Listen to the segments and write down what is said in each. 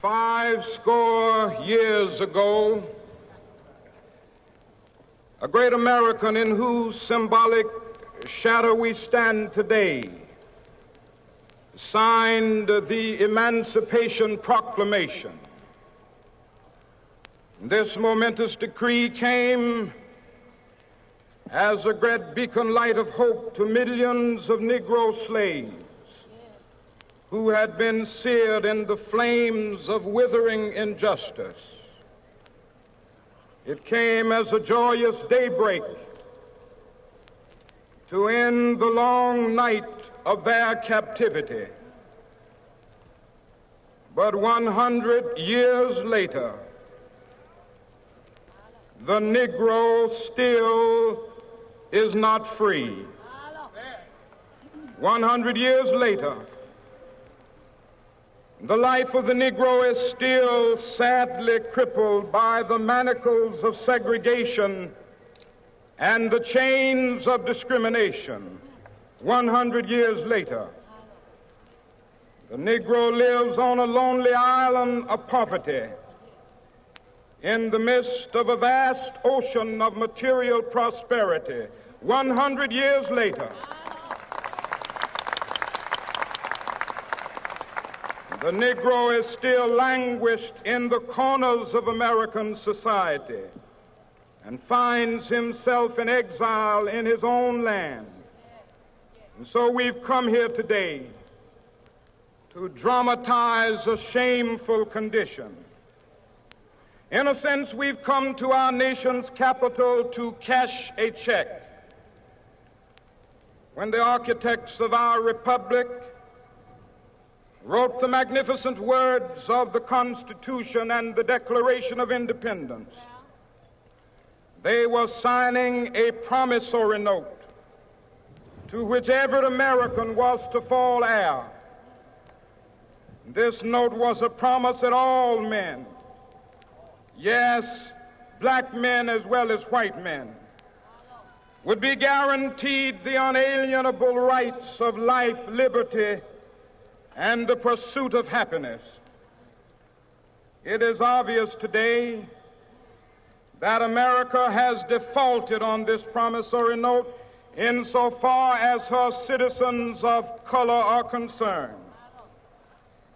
50 years ago, a great American in whose symbolic shadow we stand today signed the Emancipation Proclamation. This momentous decree came as a great beacon light of hope to millions of Negro slaves who had been seared in the flames of withering injustice. It came as a joyous daybreak to end the long night of their captivity. But 100 years later, the Negro still is not free. 100 years later, the life of the Negro is still sadly crippled by the manacles of segregation and the chains of discrimination. 100 years later, the Negro lives on a lonely island of poverty in the midst of a vast ocean of material prosperity. 100 years later, the Negro is still languished in the corners of American society and finds himself in exile in his own land. And so we've come here today to dramatize a shameful condition. In a sense, we've come to our nation's capital to cash a check. When the architects of our republic wrote the magnificent words of the Constitution and the Declaration of Independence, they were signing a promissory note to which every American was to fall heir. This note was a promise that all men, yes, black men as well as white men, would be guaranteed the unalienable rights of life, liberty, and the pursuit of happiness. It is obvious today that America has defaulted on this promissory note insofar as her citizens of color are concerned.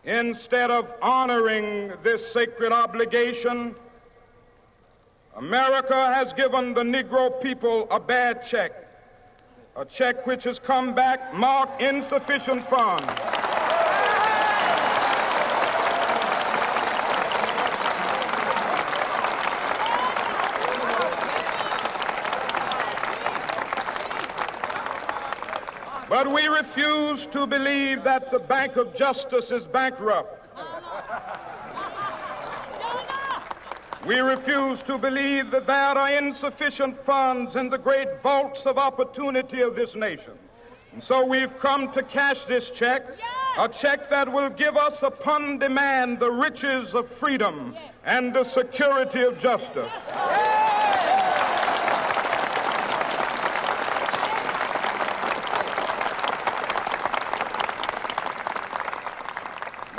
Instead of honoring this sacred obligation, America has given the Negro people a bad check, a check which has come back marked insufficient funds. But we refuse to believe that the Bank of Justice is bankrupt. We refuse to believe that there are insufficient funds in the great vaults of opportunity of this nation. And so we've come to cash this check, a check that will give us upon demand the riches of freedom and the security of justice.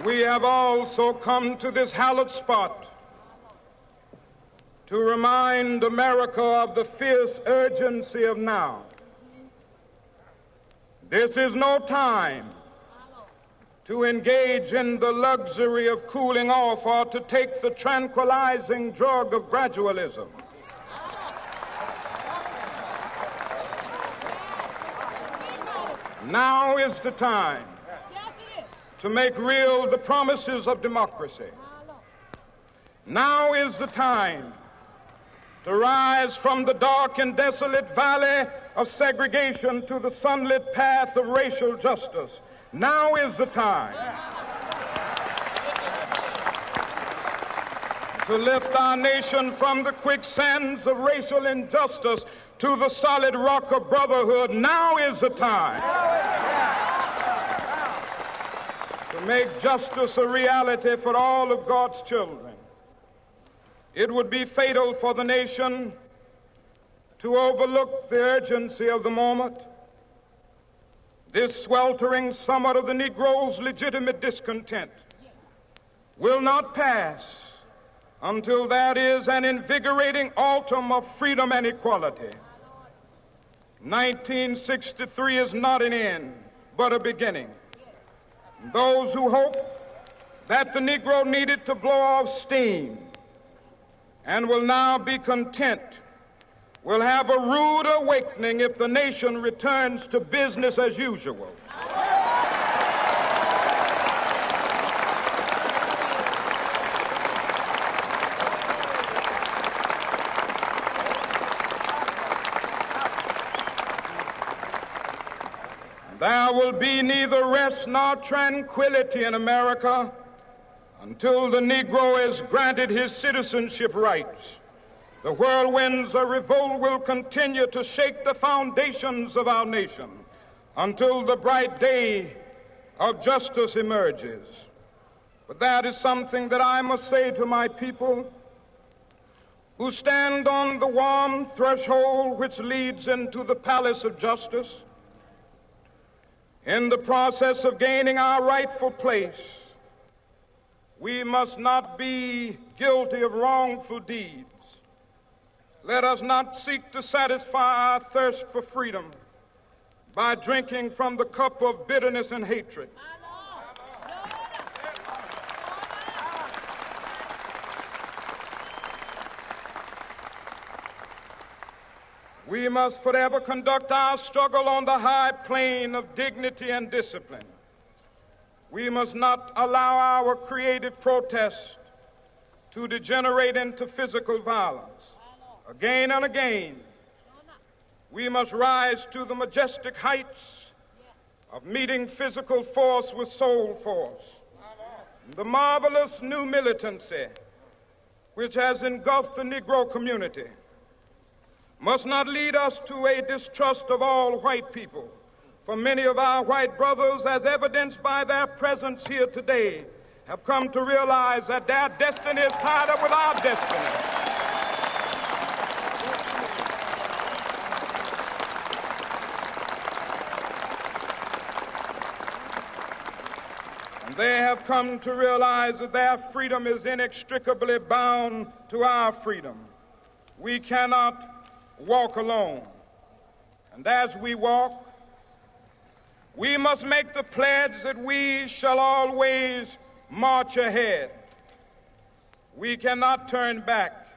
We have also come to this hallowed spot to remind America of the fierce urgency of now. This is no time to engage in the luxury of cooling off or to take the tranquilizing drug of gradualism. Now is the time to make real the promises of democracy. Now is the time to rise from the dark and desolate valley of segregation to the sunlit path of racial justice. Now is the time to lift our nation from the quicksands of racial injustice to the solid rock of brotherhood. Now is the time to make justice a reality for all of God's children. It would be fatal for the nation to overlook the urgency of the moment. This sweltering summit of the Negro's legitimate discontent will not pass until there is an invigorating autumn of freedom and equality. 1963 is not an end, but a beginning. Those who hope that the Negro needed to blow off steam and will now be content will have a rude awakening if the nation returns to business as usual. There will be neither rest nor tranquility in America until the Negro is granted his citizenship rights. The whirlwinds of revolt will continue to shake the foundations of our nation until the bright day of justice emerges. But that is something that I must say to my people who stand on the warm threshold which leads into the palace of justice. In the process of gaining our rightful place, we must not be guilty of wrongful deeds. Let us not seek to satisfy our thirst for freedom by drinking from the cup of bitterness and hatred. We must forever conduct our struggle on the high plane of dignity and discipline. We must not allow our creative protest to degenerate into physical violence. Again and again, we must rise to the majestic heights of meeting physical force with soul force. The marvelous new militancy which has engulfed the Negro community must not lead us to a distrust of all white people. For many of our white brothers, as evidenced by their presence here today, have come to realize that their destiny is tied up with our destiny. And they have come to realize that their freedom is inextricably bound to our freedom. We cannot walk alone. And as we walk, we must make the pledge that we shall always march ahead. We cannot turn back.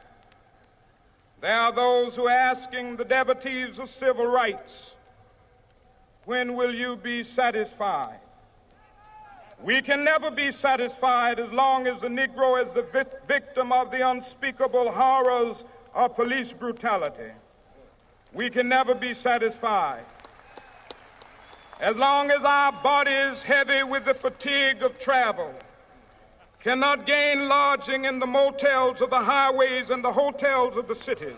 There are those who are asking the devotees of civil rights, when will you be satisfied? We can never be satisfied as long as the Negro is the victim of the unspeakable horrors of police brutality. We can never be satisfied as long as our bodies, heavy with the fatigue of travel, cannot gain lodging in the motels of the highways and the hotels of the cities.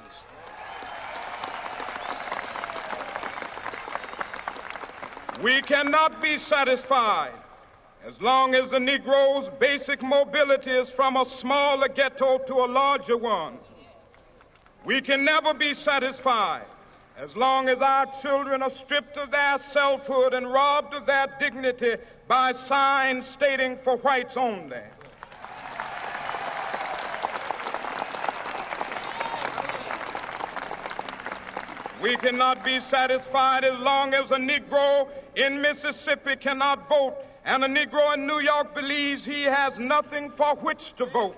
We cannot be satisfied as long as the Negro's basic mobility is from a smaller ghetto to a larger one. We can never be satisfied as long as our children are stripped of their selfhood and robbed of their dignity by signs stating for whites only. We cannot be satisfied as long as a Negro in Mississippi cannot vote and a Negro in New York believes he has nothing for which to vote.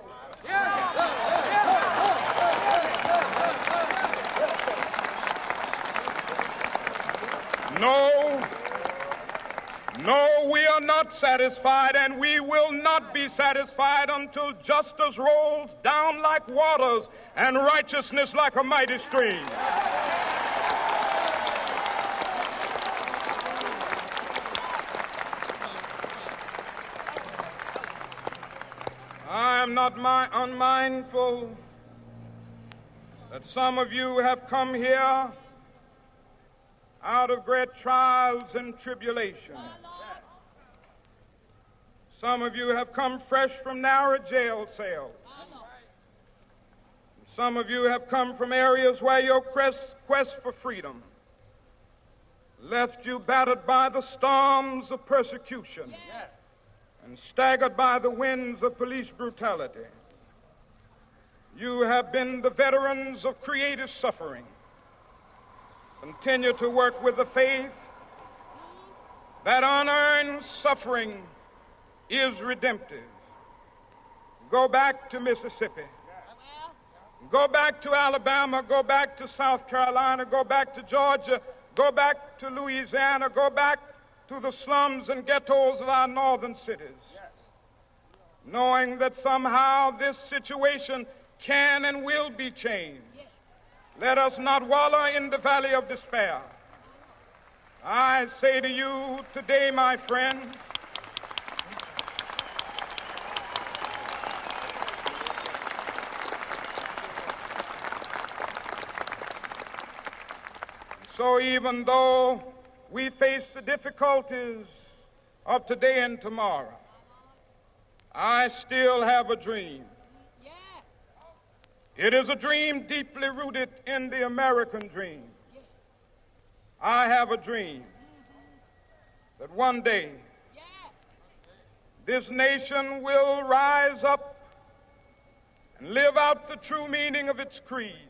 No, we are not satisfied, and we will not be satisfied until justice rolls down like waters and righteousness like a mighty stream. I am not unmindful that some of you have come here out of great trials and tribulations. Some of you have come fresh from narrow jail cells. Some of you have come from areas where your quest for freedom left you battered by the storms of persecution and staggered by the winds of police brutality. You have been the veterans of creative suffering. Continue to work with the faith that unearned suffering is redemptive. Go back to Mississippi. Go back to Alabama. Go back to South Carolina. Go back to Georgia. Go back to Louisiana. Go back to the slums and ghettos of our northern cities. Knowing that somehow this situation can and will be changed. Let us not wallow in the valley of despair. I say to you today, my friends, so even though we face the difficulties of today and tomorrow, I still have a dream. It is a dream deeply rooted in the American dream. I have a dream that one day this nation will rise up and live out the true meaning of its creed.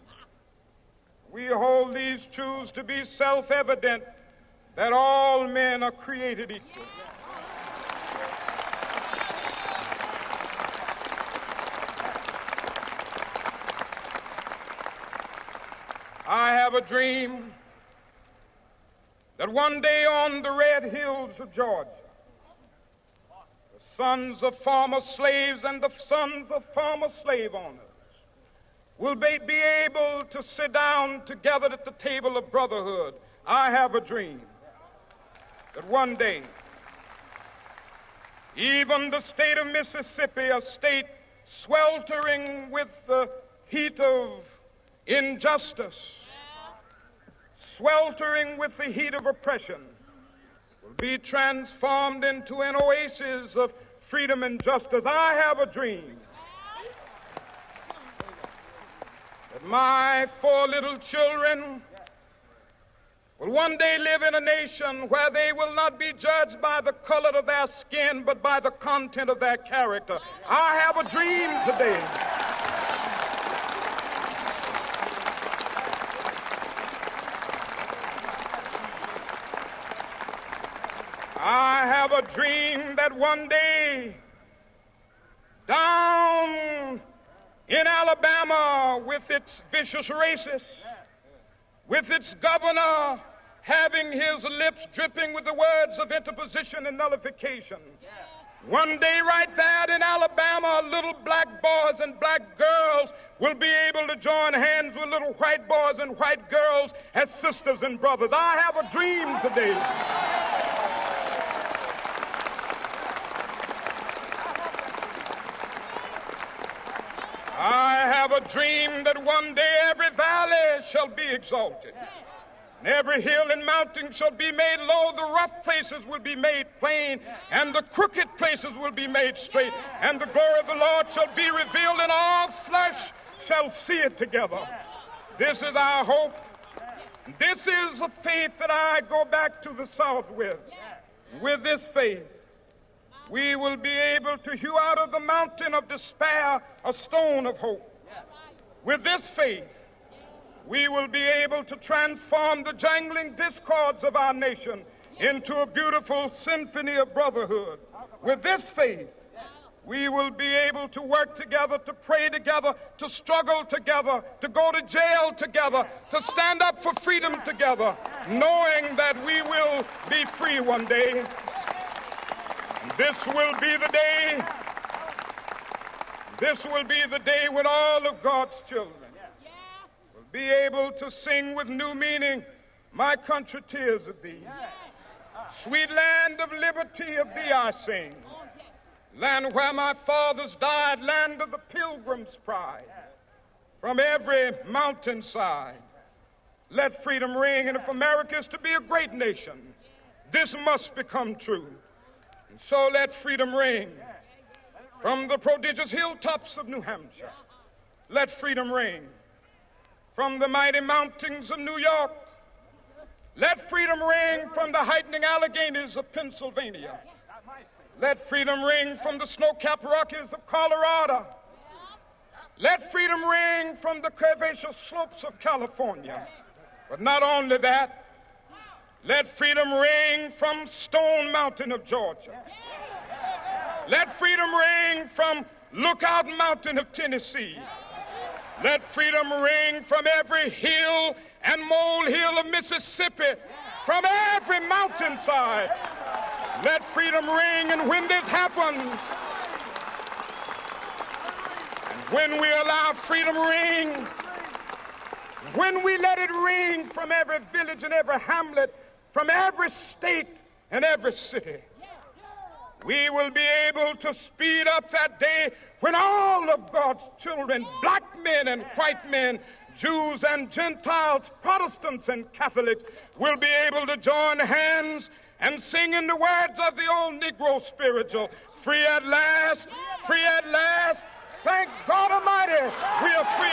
We hold these truths to be self-evident, that all men are created equal. I have a dream that one day on the red hills of Georgia, the sons of former slaves and the sons of former slave owners will be able to sit down together at the table of brotherhood. I have a dream that one day, even the state of Mississippi, a state sweltering with the heat of injustice, sweltering with the heat of oppression, will be transformed into an oasis of freedom and justice. I have a dream that my 4 little children will one day live in a nation where they will not be judged by the color of their skin, but by the content of their character. I have a dream today. I have a dream that one day down in Alabama, with its vicious racists, with its governor having his lips dripping with the words of interposition and nullification, one day right there in Alabama, little black boys and black girls will be able to join hands with little white boys and white girls as sisters and brothers. I have a dream today. I have a dream that one day every valley shall be exalted, and every hill and mountain shall be made low. The rough places will be made plain, and the crooked places will be made straight, and the glory of the Lord shall be revealed, and all flesh shall see it together. This is our hope. This is a faith that I go back to the South with. With this faith, we will be able to hew out of the mountain of despair a stone of hope. With this faith, we will be able to transform the jangling discords of our nation into a beautiful symphony of brotherhood. With this faith, we will be able to work together, to pray together, to struggle together, to go to jail together, to stand up for freedom together, knowing that we will be free one day. This will be the day. This will be the day when all of God's children will be able to sing with new meaning, "My country, tears of thee. Sweet land of liberty, of thee I sing. Land where my fathers died, land of the pilgrim's pride. From every mountainside, let freedom ring. And if America is to be a great nation, this must become true. And so let freedom ring. From the prodigious hilltops of New Hampshire, let freedom ring. From the mighty mountains of New York, let freedom ring. From the heightening Alleghanies of Pennsylvania, Let freedom ring from the snow-capped Rockies of Colorado. Let freedom ring from the curvaceous slopes of California. But not only that, let freedom ring from Stone Mountain of Georgia. Let freedom ring from Lookout Mountain of Tennessee. Let freedom ring from every hill and molehill of Mississippi, from every mountainside. Let freedom ring, and when this happens, and when we allow freedom ring, when we let it ring from every village and every hamlet, from every state and every city, we will be able to speed up that day when all of God's children, black men and white men, Jews and Gentiles, Protestants and Catholics, will be able to join hands and sing in the words of the old Negro spiritual, free at last, thank God Almighty, we are free